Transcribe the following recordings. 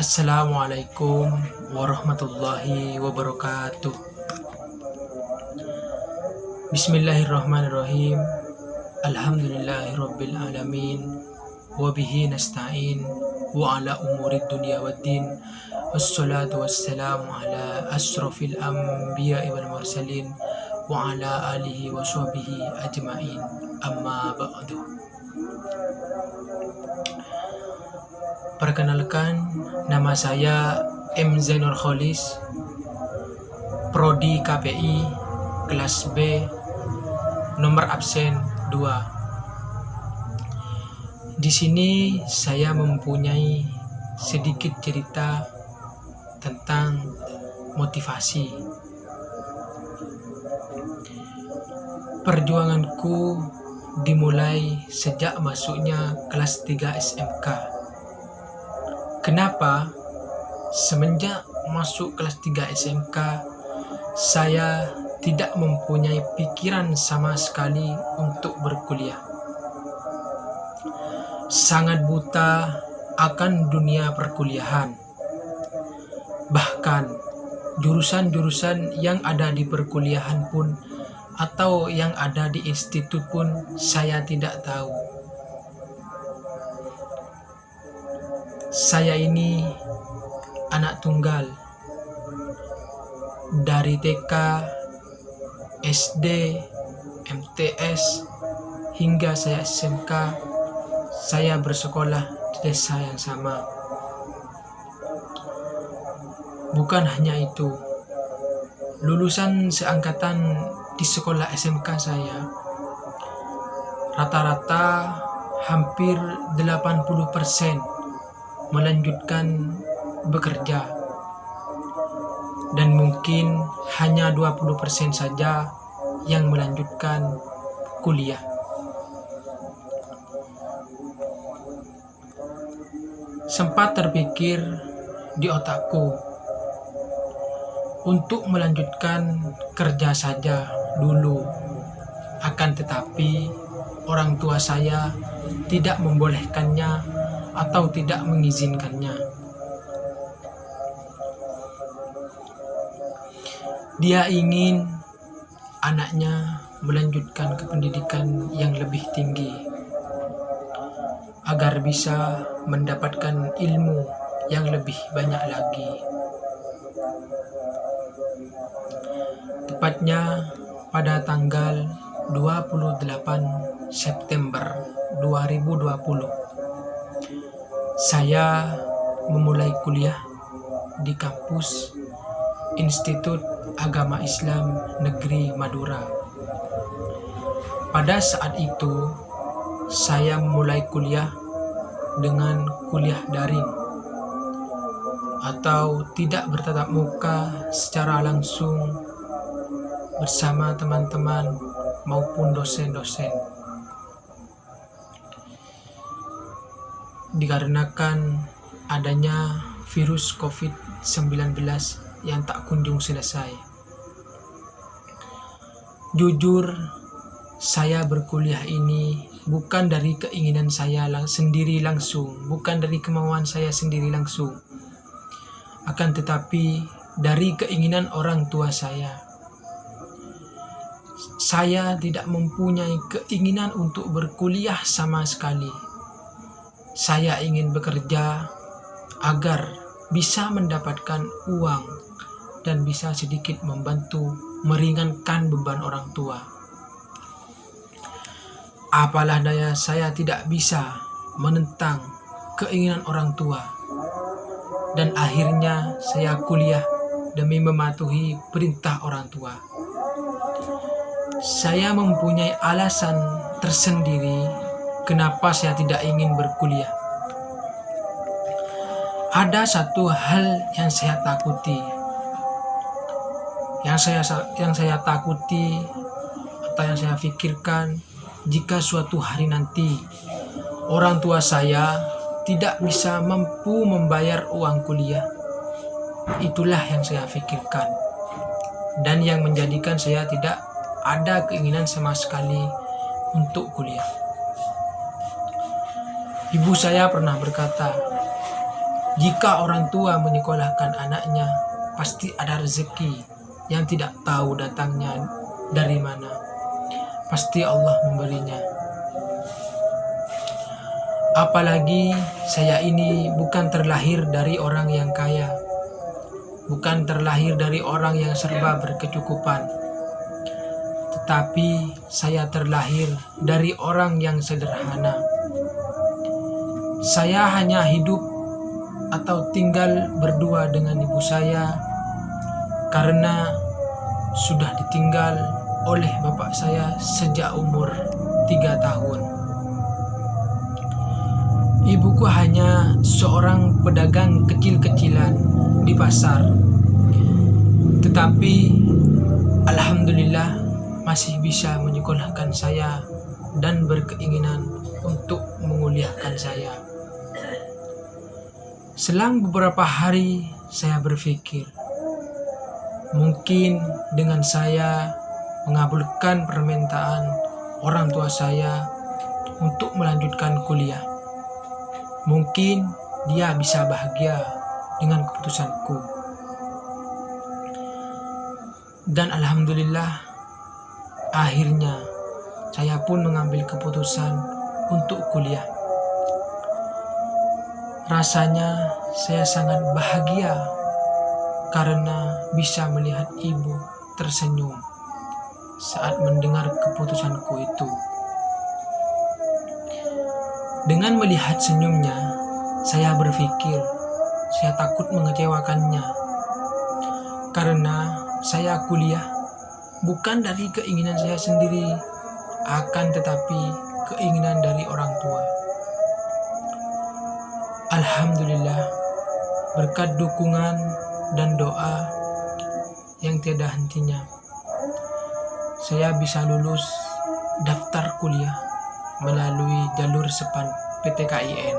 Assalamualaikum warahmatullahi wabarakatuh. Bismillahirrahmanirrahim. Alhamdulillahirabbil alamin. Wabihi nasta'in wa ala umurid dunya waddin. Wassalatu wassalamu ala asrafil anbiya'i wal mursalin wa ala alihi wa sahbihi ajma'in. Amma ba'du. Perkenalkan, nama saya M. Zainur Kholis, Prodi KPI, kelas B, nomor absen 2. Di sini saya mempunyai sedikit cerita tentang motivasi. Perjuanganku dimulai sejak masuknya kelas 3 SMK. Kenapa? Semenjak masuk kelas 3 SMK, saya tidak mempunyai pikiran sama sekali untuk berkuliah. Sangat buta akan dunia perkuliahan. Bahkan jurusan-jurusan yang ada di perkuliahan pun atau yang ada di institut pun saya tidak tahu. Saya ini anak tunggal. Dari TK, SD, MTS, hingga saya SMK, saya bersekolah di desa yang sama. Bukan hanya itu, lulusan seangkatan di sekolah SMK saya, rata-rata hampir 80% melanjutkan bekerja, dan mungkin hanya 20% saja yang melanjutkan kuliah. Sempat terpikir di otakku untuk melanjutkan kerja saja dulu, akan tetapi orang tua saya tidak membolehkannya atau tidak mengizinkannya. Dia ingin anaknya melanjutkan ke pendidikan yang lebih tinggi agar bisa mendapatkan ilmu yang lebih banyak lagi. Tepatnya pada tanggal 28 September 2020, saya memulai kuliah di kampus Institut Agama Islam Negeri Madura. Pada saat itu, saya memulai kuliah dengan kuliah daring atau tidak bertatap muka secara langsung bersama teman-teman maupun dosen-dosen. Dikarenakan adanya virus COVID-19 yang tak kunjung selesai. Jujur, saya berkuliah ini bukan dari keinginan saya sendiri langsung, bukan dari kemauan saya sendiri langsung, akan tetapi dari keinginan orang tua saya. Saya tidak mempunyai keinginan untuk berkuliah sama sekali. Saya ingin bekerja agar bisa mendapatkan uang dan bisa sedikit membantu meringankan beban orang tua. Apalah daya, saya tidak bisa menentang keinginan orang tua. Dan akhirnya saya kuliah demi mematuhi perintah orang tua. Saya mempunyai alasan tersendiri kenapa saya tidak ingin berkuliah. Ada satu hal yang saya takuti. Yang saya takuti atau yang saya pikirkan, jika suatu hari nanti orang tua saya tidak bisa mampu membayar uang kuliah. Itulah yang saya pikirkan. Dan yang menjadikan saya tidak ada keinginan sama sekali untuk kuliah. Ibu saya pernah berkata, Jika orang tua menyekolahkan anaknya, pasti ada rezeki yang tidak tahu datangnya dari mana. Pasti Allah memberinya. Apalagi saya ini bukan terlahir dari orang yang kaya, bukan terlahir dari orang yang serba berkecukupan, tetapi saya terlahir dari orang yang sederhana. Saya hanya hidup atau tinggal berdua dengan ibu saya karena sudah ditinggal oleh bapak saya sejak umur 3 tahun. Ibuku hanya seorang pedagang kecil-kecilan di pasar. Tetapi alhamdulillah masih bisa menyekolahkan saya dan berkeinginan untuk menguliahkan saya. Selang beberapa hari saya berpikir, mungkin dengan saya mengabulkan permintaan orang tua saya untuk melanjutkan kuliah, mungkin dia bisa bahagia dengan keputusanku. Dan alhamdulillah, akhirnya saya pun mengambil keputusan untuk kuliah. Rasanya saya sangat bahagia karena bisa melihat ibu tersenyum saat mendengar keputusanku itu. Dengan melihat senyumnya, saya berpikir saya takut mengecewakannya karena saya kuliah bukan dari keinginan saya sendiri, akan tetapi keinginan dari orang tua. Alhamdulillah, berkat dukungan dan doa yang tiada hentinya, saya bisa lulus daftar kuliah melalui jalur SPAN PTKIN.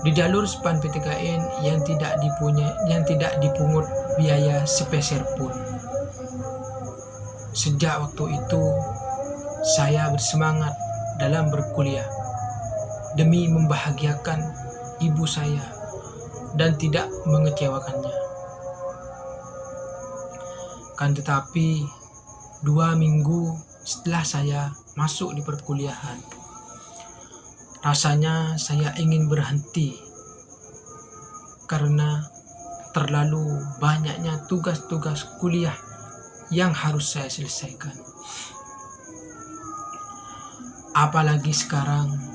Di jalur SPAN PTKIN yang tidak dipungut biaya sepeser pun. Sejak waktu itu, saya bersemangat dalam berkuliah demi membahagiakan ibu saya dan tidak mengecewakannya. Kan tetapi 2 minggu setelah saya masuk di perkuliahan, rasanya saya ingin berhenti karena terlalu banyaknya tugas-tugas kuliah yang harus saya selesaikan. Apalagi sekarang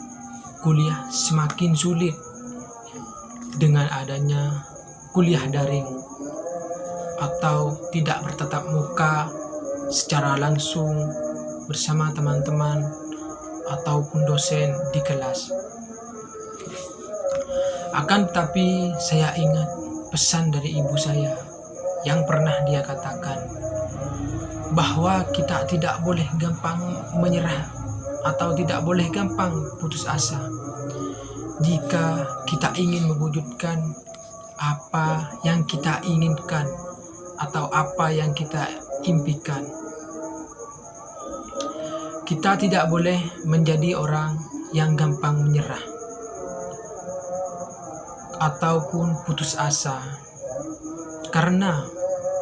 kuliah semakin sulit dengan adanya kuliah daring atau tidak bertatap muka secara langsung bersama teman-teman ataupun dosen di kelas. Akan tetapi saya ingat pesan dari ibu saya yang pernah dia katakan bahwa kita tidak boleh gampang menyerah atau tidak boleh gampang putus asa jika kita ingin mewujudkan apa yang kita inginkan atau apa yang kita impikan. Kita tidak boleh menjadi orang yang gampang menyerah ataupun putus asa, karena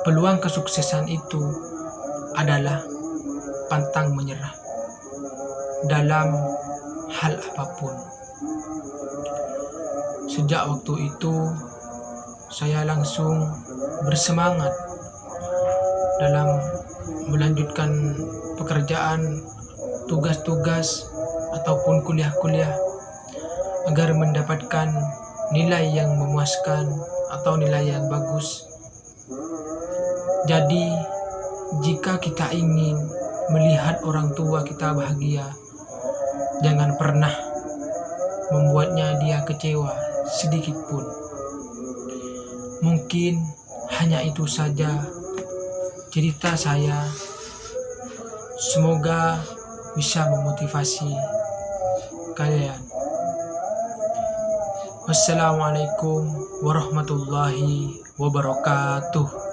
peluang kesuksesan itu adalah pantang menyerah dalam hal apapun. Sejak waktu itu saya langsung bersemangat dalam melanjutkan pekerjaan, tugas-tugas ataupun kuliah-kuliah agar mendapatkan nilai yang memuaskan atau nilai yang bagus. Jadi jika kita ingin melihat orang tua kita bahagia, jangan pernah membuatnya dia kecewa sedikit pun. Mungkin hanya itu saja cerita saya. Semoga bisa memotivasi kalian. Wassalamualaikum warahmatullahi wabarakatuh.